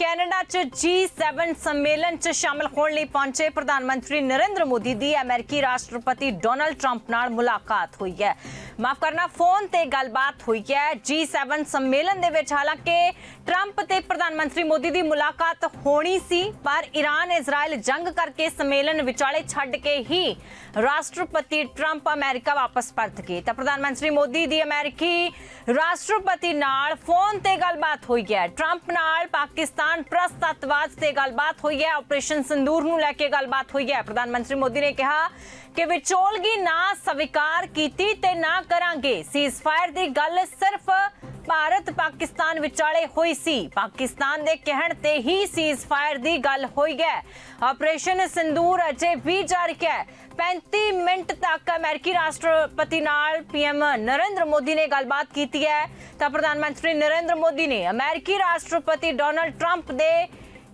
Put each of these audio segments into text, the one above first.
Canada च G7 सम्मेलन च शामिल होने ਲਈ पहुंचे प्रधानमंत्री नरेंद्र मोदी दी अमेरिकी राष्ट्रपति डोनाल्ड ट्रंप नाल मुलाकात हुई है। माफ करना, फोन ते गलबात हुई है। G7 सम्मेलन दे विच हालांकि ट्रंप ते प्रधानमंत्री मोदी दी मुलाकात होनी सी, पर ईरान इजराइल जंग करके सम्मेलन विचाले छड्ड के ही राष्ट्रपति ट्रंप अमेरिका वापस परत गए। तो प्रधानमंत्री मोदी दी अमेरिकी राष्ट्रपति नाल फोन ते गलबात हुई है। ट्रंप नाल पाकिस्तान प्रस्ताववाद से गलबात हुई है। ऑपरेशन सिंदूर नूं लैके गलबात हुई है। प्रधानमंत्री मोदी ने कहा कि विचोलगी ना स्वीकार कीती ते ना करांगे। सीज़फायर दी गल सिर्फ भारत पाकिस्तान विचाले हुई सी। पाकिस्तान दे कहण ते ही सीज़फायर दी गल हुई है। ऑपरेशन सिंदूर अजे भी जारी है। 35 मिनट तक अमेरिकी राष्ट्रपति नाल पीएम नरेंद्र मोदी ने गलबात की है। तो प्रधानमंत्री नरेंद्र मोदी ने अमेरिकी राष्ट्रपति डोनाल्ड ट्रंप दे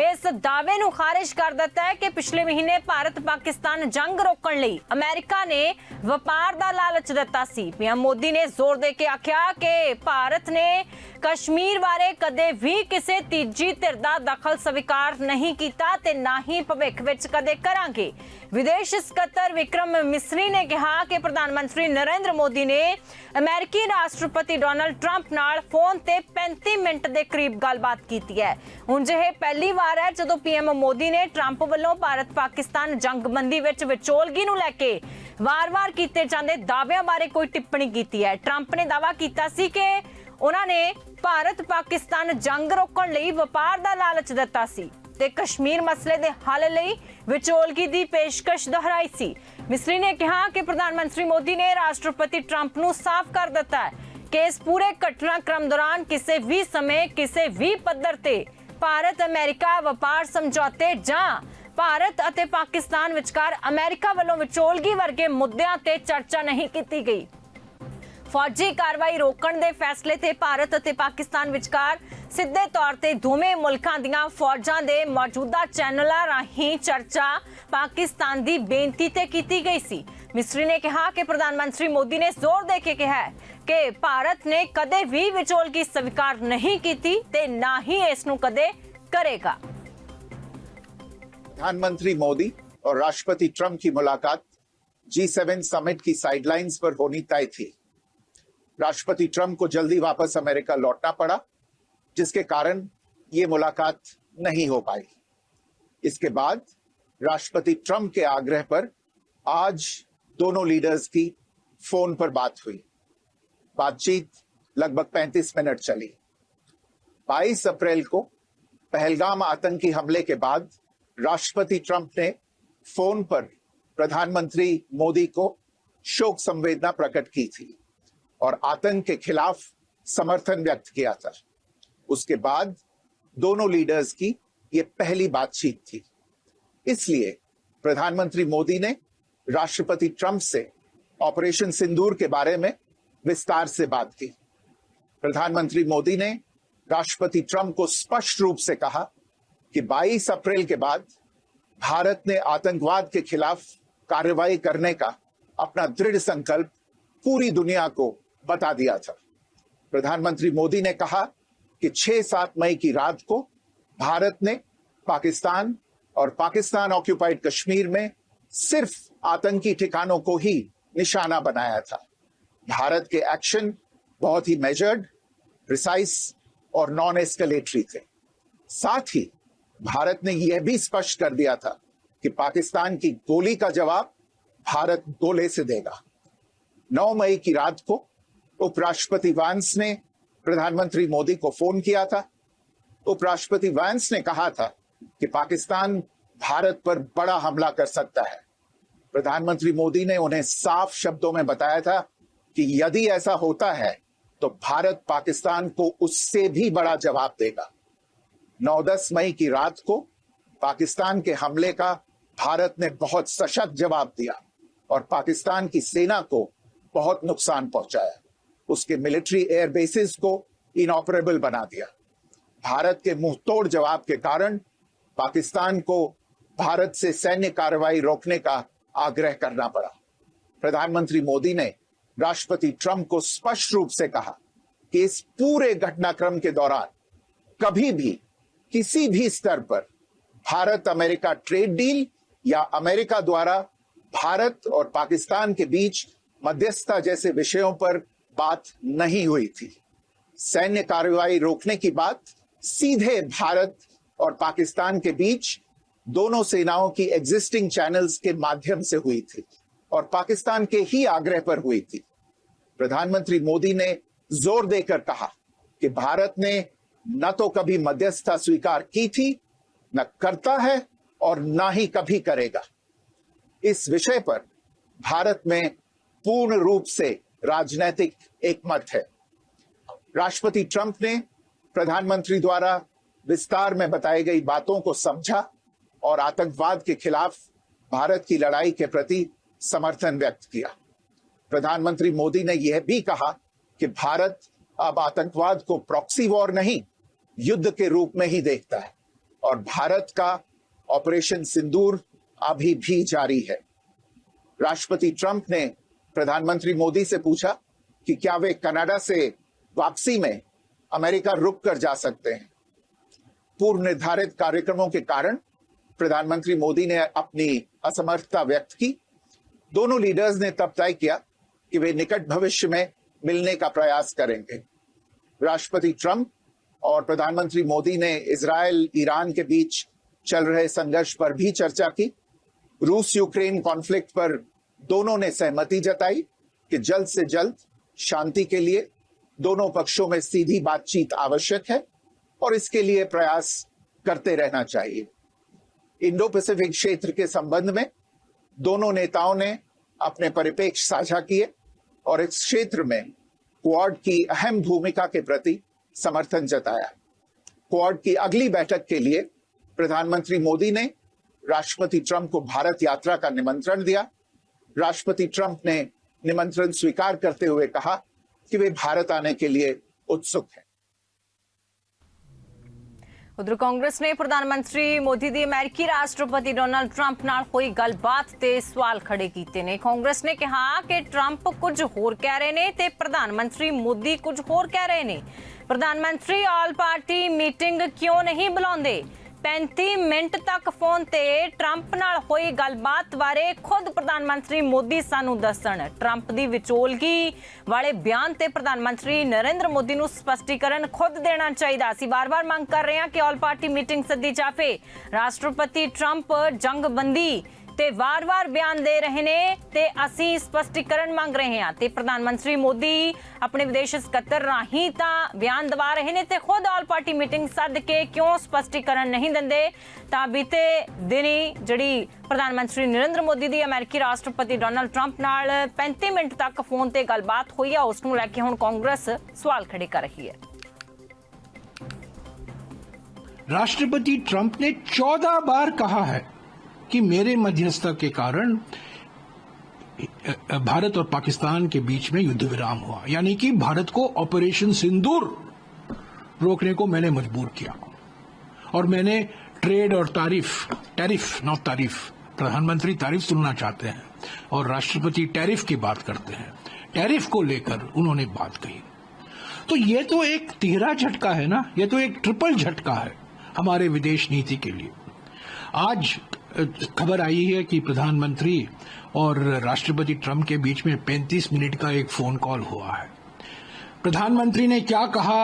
इस दावे नूं खारिज कर दिता है कि पिछले महीने भारत पाकिस्तान जंग रोकण लई अमेरिका ने व्यापार दा लालच दिता सी। पीएम मोदी ने जोर दे के आख्या कि भारत ने कश्मीर बारे कदे भी किसी तीजी धिर दा दखल स्वीकार नहीं कीता ते ना ही भविख विच कदे करांगे। विदेश सकत्तर विक्रम मिस्री ने कहा कि प्रधानमंत्री नरेंद्र मोदी ने अमेरिकी राष्ट्रपति डोनाल्ड ट्रंप नाल फोन ते 35 मिनट दे करीब गलबात कीती है। हुण जिह पहली वार है जदों पीएम मोदी ने ट्रंप वल्लों भारत पाकिस्तान जंगबंदी विच विचोलगी नूं लैके वार-वार कीते जांदे दाविਆਂ बारे कोई टिप्पणी कीती है। ट्रंप ने दावा कीता सी कि उन्हां ने भारत पाकिस्तान जंग रोकण लई व्यापार दा लालच दिता सी ते कश्मीर मसले दे हल लई विचोलगी दी पेशकश दोहराई सी। मिस्री ने कहा कि प्रधानमंत्री मोदी ने राष्ट्रपति ट्रंप नूं साफ कर दिता है कि इस पूरे घटनाक्रम दौरान किसी भी समय किसी भी पद्धर ते भारत अमेरिका व्यापार समझौते जां भारत अते पाकिस्तान विचकार अमेरिका वालों विचोलगी वर्गे मुद्दों ते चर्चा नहीं की गई। फौजी कार्रवाई रोकण दे फैसले ते भारत अते पाकिस्तान विचकार सिद्धे तौर ते दोवें मुल्कां दीआं फौजां दे मौजूदा चैनलां राहीं चर्चा पाकिस्तान दी बेनती ते कीती गई सी। मिस्री ने कहा कि प्रधानमंत्री मोदी ने जोर दे के कहा कि भारत ने कदे भी विचोलगी स्वीकार नहीं की ते ना ही इसनूं कदे करेगा। प्रधानमंत्री मोदी और राष्ट्रपति ट्रंप की मुलाकात G7 समिट की साइडलाइंस पर होनी तय थी। राष्ट्रपति ट्रंप को जल्दी वापस अमेरिका लौटना पड़ा, जिसके कारण ये मुलाकात नहीं हो पाई। इसके बाद राष्ट्रपति ट्रंप के आग्रह पर आज दोनों लीडर्स की फोन पर बात हुई। बातचीत लगभग 35 मिनट चली। 22 अप्रैल को पहलगाम आतंकी हमले के बाद राष्ट्रपति ट्रंप ने फोन पर प्रधानमंत्री मोदी को शोक संवेदना प्रकट की थी और आतंक के खिलाफ समर्थन व्यक्त किया था। उसके बाद दोनों लीडर्स की यह पहली बातचीत थी। इसलिए प्रधानमंत्री मोदी ने राष्ट्रपति ट्रंप से ऑपरेशन सिंदूर के बारे में विस्तार से बात की। प्रधानमंत्री मोदी ने राष्ट्रपति ट्रंप को स्पष्ट रूप से कहा कि 22 अप्रैल के बाद भारत ने आतंकवाद के खिलाफ कार्रवाई करने का अपना दृढ़ संकल्प पूरी दुनिया को बता दिया था। प्रधानमंत्री मोदी ने कहा कि 6-7 मई की रात को भारत ने पाकिस्तान और पाकिस्तान ऑक्यूपाइड कश्मीर में सिर्फ आतंकी ठिकानों को ही निशाना बनाया था। भारत के एक्शन बहुत ही मेजर्ड, प्रिसाइज और नॉन एस्केलेटरी थे। साथ ही भारत ने यह भी स्पष्ट कर दिया था कि पाकिस्तान की गोली का जवाब भारत गोले से देगा। 9 मई की रात को उपराष्ट्रपति वांस ने प्रधानमंत्री मोदी को फोन किया था। उपराष्ट्रपति वांस ने कहा था कि पाकिस्तान भारत पर बड़ा हमला कर सकता है। प्रधानमंत्री मोदी ने उन्हें साफ शब्दों में बताया था कि यदि ऐसा होता है तो भारत पाकिस्तान को उससे भी बड़ा जवाब देगा। 9-10 मई की रात को पाकिस्तान के हमले का भारत ने बहुत सशक्त जवाब दिया और पाकिस्तान की सेना को बहुत नुकसान पहुंचाया। उसके मिलिट्री एयर बेसिस को इनऑपरेबल बना दिया। भारत के मुंहतोड़ जवाब के कारण पाकिस्तान को भारत से सैन्य कार्रवाई रोकने का आग्रह करना पड़ा। प्रधानमंत्री मोदी ने राष्ट्रपति ट्रंप को स्पष्ट रूप से कहा कि इस पूरे घटनाक्रम के दौरान कभी भी किसी भी स्तर पर भारत अमेरिका ट्रेड डील या अमेरिका द्वारा भारत और पाकिस्तान के बीच मध्यस्थता जैसे विषयों पर बात नहीं हुई थी। सैन्य कार्रवाई रोकने की बात सीधे भारत और पाकिस्तान के बीच दोनों सेनाओं की एग्जिस्टिंग चैनल्स के माध्यम से हुई थी और पाकिस्तान के ही आग्रह पर हुई थी। प्रधानमंत्री मोदी ने जोर देकर कहा कि भारत ने न तो कभी मध्यस्थता स्वीकार की थी, न करता है और न ही कभी करेगा। इस विषय पर भारत में पूर्ण रूप से राजनीतिक एकमत है। राष्ट्रपति ट्रंप ने प्रधानमंत्री द्वारा विस्तार में बताई गई बातों को समझा और आतंकवाद के खिलाफ भारत की लड़ाई के प्रति समर्थन व्यक्त किया। प्रधानमंत्री मोदी ने यह भी कहा कि भारत अब आतंकवाद को प्रॉक्सी वॉर नहीं, युद्ध के रूप में ही देखता है और भारत का ऑपरेशन सिंदूर अभी भी जारी है। राष्ट्रपति ट्रंप ने प्रधानमंत्री मोदी से पूछा कि क्या वे कनाडा से वापसी में अमेरिका रुक कर जा सकते हैं। पूर्व निर्धारित कार्यक्रमों के कारण प्रधानमंत्री मोदी ने अपनी असमर्थता व्यक्त की। दोनों लीडर्स ने तब तय किया कि वे निकट भविष्य में मिलने का प्रयास करेंगे। राष्ट्रपति ट्रंप और प्रधानमंत्री मोदी ने इजरायल ईरान के बीच चल रहे संघर्ष पर भी चर्चा की। रूस यूक्रेन कॉन्फ्लिक्ट पर दोनों ने सहमति जताई कि जल्द से जल्द शांति के लिए दोनों पक्षों में सीधी बातचीत आवश्यक है और इसके लिए प्रयास करते रहना चाहिए। इंडो पैसिफिक क्षेत्र के संबंध में दोनों नेताओं ने अपने परिप्रेक्ष्य साझा किए और इस क्षेत्र में क्वाड की अहम भूमिका के प्रति समर्थन जताया। क्वाड की अगली बैठक के लिए प्रधानमंत्री मोदी ने राष्ट्रपति ट्रंप को भारत यात्रा का निमंत्रण दिया। राष्ट्रपति ट्रंप ने निमंत्रण स्वीकार करते हुए कहा कि वे भारत आने के लिए उत्सुक हैं। उधर कांग्रेस ने प्रधानमंत्री मोदी ਦੀ ਅਮਰੀਕੀ ਰਾਸ਼ਟਰਪਤੀ ਡੋਨਾਲਡ ਟਰੰਪ ਨਾਲ ਹੋਈ ਗੱਲਬਾਤ ਤੇ ਸਵਾਲ ਖੜੇ ਕੀਤੇ ਨੇ। ਕਾਂਗਰਸ ਨੇ ਕਿਹਾ ਕਿ ਟਰੰਪ ਕੁਝ ਹੋਰ ਕਹਿ ਰਹੇ ਨੇ ਤੇ ਪ੍ਰਧਾਨ ਮੰਤਰੀ ਮੋਦੀ ਕੁਝ ਹੋਰ ਕਹਿ ਰਹੇ ਨੇ। ਪ੍ਰਧਾਨ ਮੰਤਰੀ ਆਲ ਪਾਰਟੀ ਮੀਟਿੰਗ ਕਿਉਂ ਨਹੀਂ ਬੁਲਾਉਂਦੇ? 35 ਮਿੰਟ ਤੱਕ ਫੋਨ ਤੇ ਟਰੰਪ ਨਾਲ ਹੋਈ ਗੱਲਬਾਤ ਬਾਰੇ ਖੁਦ ਪ੍ਰਧਾਨ ਮੰਤਰੀ ਮੋਦੀ ਸਾਨੂੰ ਦੱਸਣ। ਟਰੰਪ ਦੀ ਵਿਚੋਲਗੀ ਵਾਲੇ ਬਿਆਨ ਤੇ ਪ੍ਰਧਾਨ ਮੰਤਰੀ ਨਰਿੰਦਰ ਮੋਦੀ ਨੂੰ ਸਪਸ਼ਟੀਕਰਨ ਖੁਦ ਦੇਣਾ ਚਾਹੀਦਾ ਸੀ। ਬਾਰ-ਬਾਰ ਮੰਗ ਕਰ ਰਹੇ ਹਾਂ ਕਿ ਆਲ ਪਾਰਟੀ ਮੀਟਿੰਗ ਸੱਦੀ ਜਾਵੇ। ਰਾਸ਼ਟਰਪਤੀ ਟਰੰਪ ਜੰਗਬੰਦੀ ਤੇ ਵਾਰ-ਵਾਰ ਬਿਆਨ ਦੇ ਰਹੇ ਨੇ ਤੇ ਅਸੀਂ ਸਪਸ਼ਟੀਕਰਨ ਮੰਗ ਰਹੇ ਹਾਂ ਤੇ ਪ੍ਰਧਾਨ ਮੰਤਰੀ ਮੋਦੀ ਆਪਣੇ ਵਿਦੇਸ਼ ਸਕੱਤਰ ਰਾਹੀਂ ਤਾਂ ਬਿਆਨ ਦਵਾ ਰਹੇ ਨੇ ਤੇ ਖੁਦ ਆਲ ਪਾਰਟੀ ਮੀਟਿੰਗ ਸੱਦ ਕੇ ਕਿਉਂ ਸਪਸ਼ਟੀਕਰਨ ਨਹੀਂ ਦਿੰਦੇ। ਤਾਂ ਬੀਤੇ ਦਿਨੀ ਜਿਹੜੀ ਪ੍ਰਧਾਨ ਮੰਤਰੀ ਨਰਿੰਦਰ ਮੋਦੀ ਦੀ ਅਮਰੀਕੀ ਰਾਸ਼ਟਰਪਤੀ ਡੋਨਾਲਡ ਟਰੰਪ ਨਾਲ 35 ਮਿੰਟ ਤੱਕ ਫੋਨ ਤੇ ਗੱਲਬਾਤ ਹੋਈ ਆ, ਉਸ ਨੂੰ ਲੈ ਕੇ ਹੁਣ ਕਾਂਗਰਸ ਸਵਾਲ ਖੜੇ ਕਰ ਰਹੀ ਹੈ। राष्ट्रपति ट्रंप ने 14 बार कहा है कि मेरे मध्यस्थता के कारण भारत और पाकिस्तान के बीच में युद्ध विराम हुआ, यानी कि भारत को ऑपरेशन सिंदूर रोकने को मैंने मजबूर किया और मैंने ट्रेड और टैरिफ नॉट तारीफ, प्रधानमंत्री तारीफ सुनना चाहते हैं और राष्ट्रपति टैरिफ की बात करते हैं। टैरिफ को लेकर उन्होंने बात कही। तो ये तो एक तिहरा झटका है ना, ये तो एक ट्रिपल झटका है हमारे विदेश नीति के लिए। आज खबर आई है कि प्रधानमंत्री और राष्ट्रपति ट्रंप के बीच में 35 मिनट का एक फोन कॉल हुआ है। प्रधानमंत्री ने क्या कहा,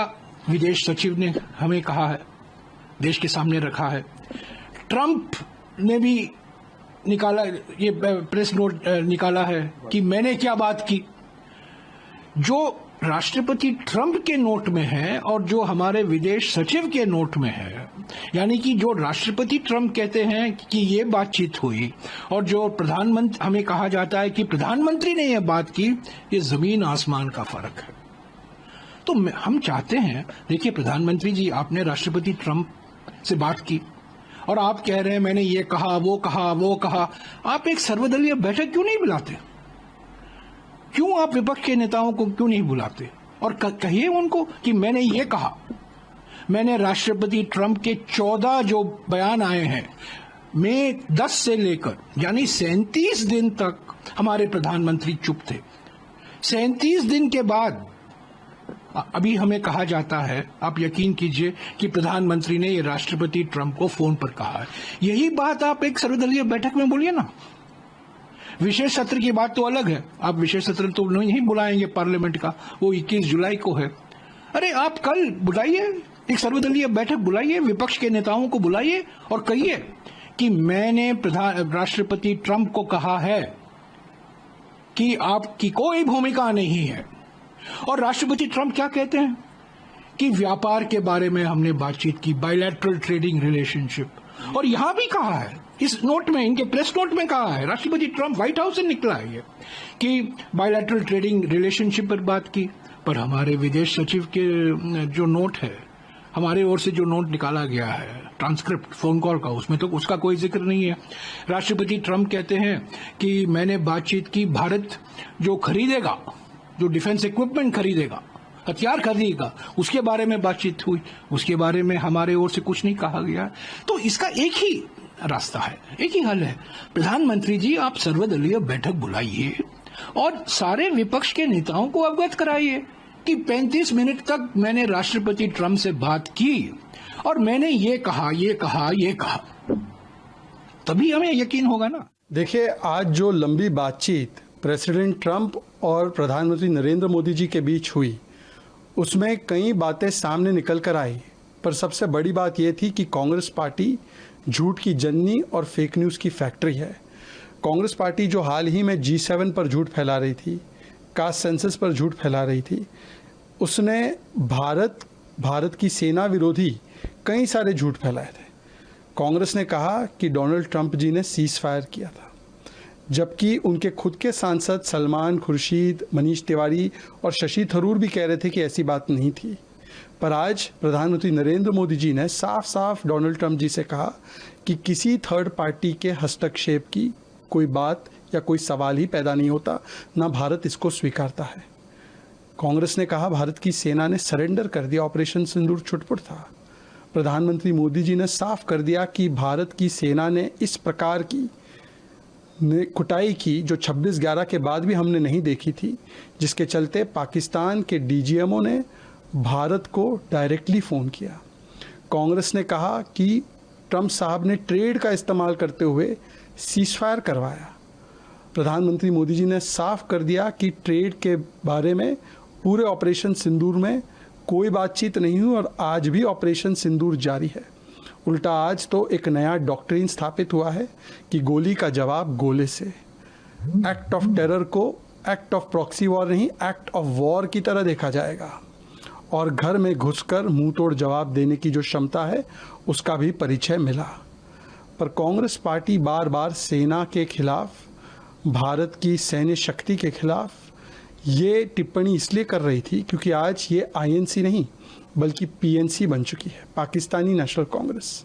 विदेश सचिव ने हमें कहा है, देश के सामने रखा है। ट्रंप ने भी निकाला, ये प्रेस नोट निकाला है कि मैंने क्या बात की। जो राष्ट्रपति ट्रंप के नोट में है और जो हमारे विदेश सचिव के नोट में है, यानी कि जो राष्ट्रपति ट्रंप कहते हैं कि ये बातचीत हुई और जो प्रधानमंत्री हमें कहा जाता है कि प्रधानमंत्री ने यह बात की, ये जमीन आसमान का फर्क है। तो हम चाहते हैं, देखिए प्रधानमंत्री जी, आपने राष्ट्रपति ट्रंप से बात की और आप कह रहे हैं मैंने ये कहा वो कहा। आप एक सर्वदलीय बैठक क्यों नहीं बुलाते? क्यों आप विपक्ष के नेताओं को क्यों नहीं बुलाते और कहिए उनको कि मैंने ये कहा। मैंने राष्ट्रपति ट्रंप के 14 जो बयान आए हैं, में 10 से लेकर यानी 37 दिन तक हमारे प्रधानमंत्री चुप थे। 37 दिन के बाद अभी हमें कहा जाता है, आप यकीन कीजिए कि प्रधानमंत्री ने ये राष्ट्रपति ट्रंप को फोन पर कहा है। यही बात आप एक सर्वदलीय बैठक में बोलिए ना। विशेष सत्र की बात तो अलग है, आप विशेष सत्र तो नहीं बुलाएंगे पार्लियामेंट का, वो 21 जुलाई को है। अरे आप कल बुलाइए, एक सर्वदलीय बैठक बुलाइए, विपक्ष के नेताओं को बुलाइए और कहिए कि मैंने राष्ट्रपति ट्रंप को कहा है कि आपकी कोई भूमिका नहीं है। और राष्ट्रपति ट्रंप क्या कहते हैं कि व्यापार के बारे में हमने बातचीत की, बायलैटरल ट्रेडिंग रिलेशनशिप, और यहां भी कहा है, इस नोट में, इनके प्रेस नोट में कहा है, राष्ट्रपति ट्रंप व्हाइट हाउस से निकला है ये, कि बायलैटरल ट्रेडिंग रिलेशनशिप पर बात की। पर हमारे विदेश सचिव के जो नोट है, हमारे ओर से जो नोट निकाला गया है, ट्रांसक्रिप्ट फोन कॉल का, उसमें तो उसका कोई जिक्र नहीं है। राष्ट्रपति ट्रंप कहते हैं कि मैंने बातचीत की, भारत जो खरीदेगा, जो डिफेंस इक्विपमेंट खरीदेगा, हथियार खरीदेगा, उसके बारे में बातचीत हुई, उसके बारे में हमारे ओर से कुछ नहीं कहा गया। तो इसका एक ही रास्ता है, एक ही हल है। प्रधानमंत्री जी, आप सर्वदलीय बैठक बुलाइए और सारे विपक्ष के नेताओं को अवगत कराइए कि 35 मिनट तक मैंने राष्ट्रपति ट्रंप से बात की और मैंने ये कहा, ये कहा, ये कहा, तभी हमें यकीन होगा ना। देखिए, आज जो लंबी बातचीत प्रेसिडेंट ट्रंप और प्रधानमंत्री नरेंद्र मोदी जी के बीच हुई, उसमें कई बातें सामने निकल कर आई, पर सबसे बड़ी बात यह थी कि कांग्रेस पार्टी झूठ की जननी और फेक न्यूज़ की फैक्ट्री है। कांग्रेस पार्टी जो हाल ही में G7 पर झूठ फैला रही थी, कास्ट सेंसस पर झूठ फैला रही थी, उसने भारत की सेना विरोधी कई सारे झूठ फैलाए थे। कांग्रेस ने कहा कि डोनाल्ड ट्रंप जी ने सीज फायर किया था, जबकि उनके खुद के सांसद सलमान खुर्शीद, मनीष तिवारी और शशि थरूर भी कह रहे थे कि ऐसी बात नहीं थी। पर आज प्रधानमंत्री नरेंद्र मोदी जी ने साफ साफ डोनाल्ड ट्रंप जी से कहा कि किसी थर्ड पार्टी के हस्तक्षेप की कोई बात या कोई सवाल ही पैदा नहीं होता, ना भारत इसको स्वीकारता है। कांग्रेस ने कहा भारत की सेना ने सरेंडर कर दिया, ऑपरेशन सिंदूर छुटपुट था। प्रधानमंत्री मोदी जी ने साफ कर दिया कि भारत की सेना ने इस प्रकार की कुटाई की जो 26/11 के बाद भी हमने नहीं देखी थी, जिसके चलते पाकिस्तान के डीजीएमओ ने भारत को डायरेक्टली फ़ोन किया। कांग्रेस ने कहा कि ट्रंप साहब ने ट्रेड का इस्तेमाल करते हुए सीज़फायर करवाया। प्रधानमंत्री मोदी जी ने साफ कर दिया कि ट्रेड के बारे में पूरे ऑपरेशन सिंदूर में कोई बातचीत नहीं हुई और आज भी ऑपरेशन सिंदूर जारी है। उल्टा आज तो एक नया डॉक्ट्रिन स्थापित हुआ है कि गोली का जवाब गोले से। एक्ट ऑफ टेरर को एक्ट ऑफ प्रॉक्सी वॉर नहीं, एक्ट ऑफ वॉर की तरह देखा जाएगा और घर में घुसकर मुंह तोड़ जवाब देने की जो क्षमता है उसका भी परिचय मिला। पर कांग्रेस पार्टी बार बार सेना के खिलाफ, भारत की सैन्य शक्ति के खिलाफ ये टिप्पणी इसलिए कर रही थी क्योंकि आज ये आईएनसी नहीं बल्कि पीएनसी बन चुकी है, पाकिस्तानी नेशनल कांग्रेस।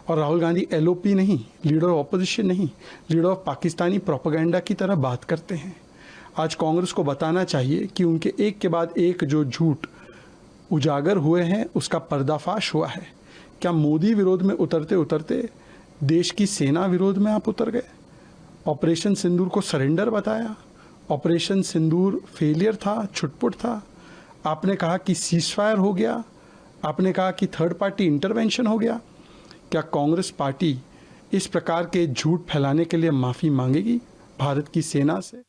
और राहुल गांधी एलओपी नहीं, लीडर ऑफ ऑपोजिशन नहीं, लीडर ऑफ पाकिस्तानी प्रोपेगेंडा की तरह बात करते हैं। आज कांग्रेस को बताना चाहिए कि उनके एक के बाद एक जो झूठ उजागर हुए हैं उसका पर्दाफाश हुआ है। क्या मोदी विरोध में उतरते उतरते देश की सेना विरोध में आप उतर गए? ऑपरेशन सिंदूर को सरेंडर बताया, ऑपरेशन सिंदूर फेलियर था, छुटपुट था। आपने कहा कि सीज़फायर हो गया, आपने कहा कि थर्ड पार्टी इंटरवेंशन हो गया। क्या कांग्रेस पार्टी इस प्रकार के झूठ फैलाने के लिए माफ़ी मांगेगी भारत की सेना से?